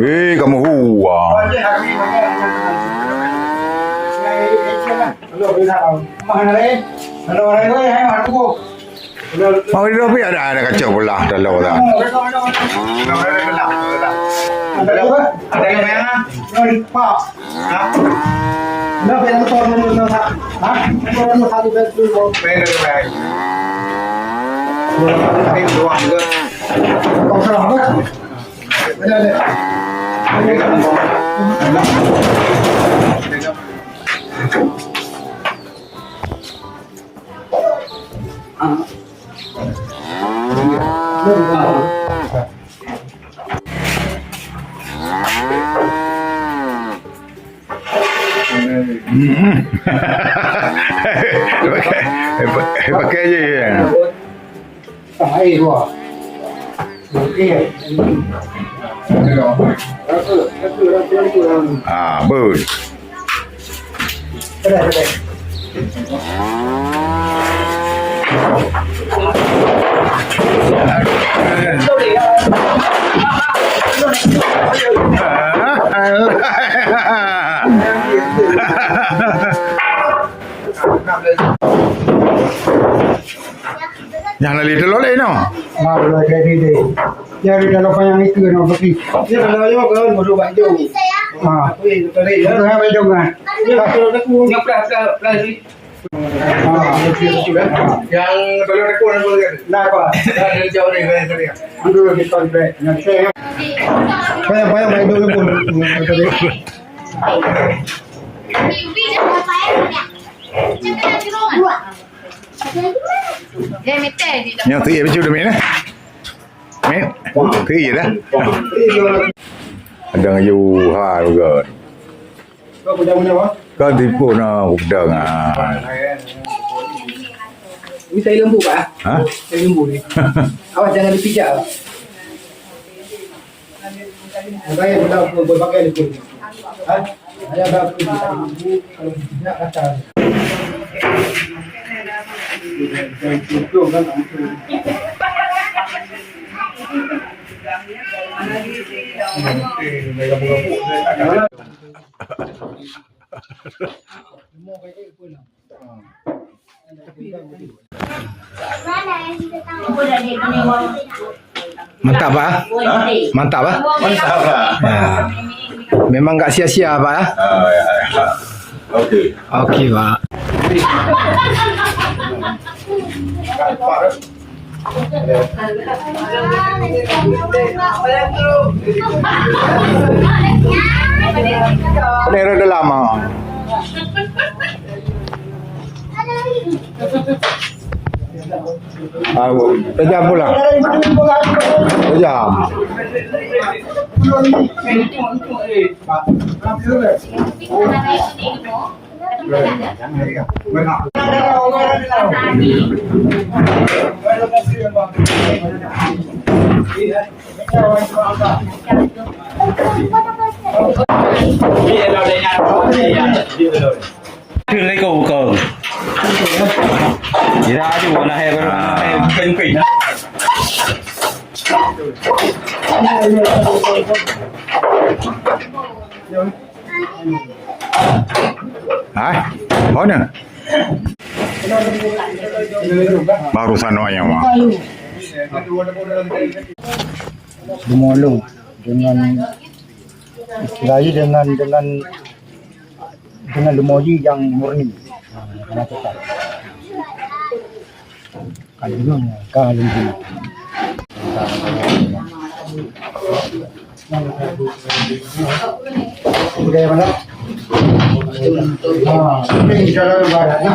Wih, kamu huwa. Mau di lobi ada kacau pula dalam dah. Ada kemenangan? Pak. Dah yang motor nomor 1. Hah? Motor nomor 1 dulu. Benar baik. Ini doang ke. Kau salah apa? Ada. Pakai je ya. Air wah. Okey. Ah, bud. Yang lali telur lain no. Ah, boleh jadi deh. Jadi kalau yang itu no pergi. Dia kalau yo kan bodoh baju. Ah, itu tadi ya. Itu baju kan. Dia kalau aku nyapras lagi. Yang telur aku nak boleh. Nah, apa? Dah jauh ni saya. Dulu di kontrek. Nak saya. Saya baju dulu pun tadi. Yang tu ya macam mana ni? Tu ya dah. Ada ngaju hal juga. Kau punya apa? Kau tipu na udang ah. Ini saya lembu Pak. Ha? Saya lembu ni. Awak jangan dipijak. Saya sudah berpakai lembu. Ha? Saya dah pijak lembu kalau tidak kata. Mantap Pak? Mantap Pak? Mantap lah. Memang tak sia-sia Pak ya? Okey. Okey Pak. Ni dah lama. Sejam pula. Sejam. Lấy cầu cờ chỉ ra chứ buồn là hè kênh kỉnh Hai, mana? Barusan orang yang mah. Demolong dengan istilahnya dengan lemoji yang murni. Karena tetap. Kalau budaya mana? Ini jalan baratnya.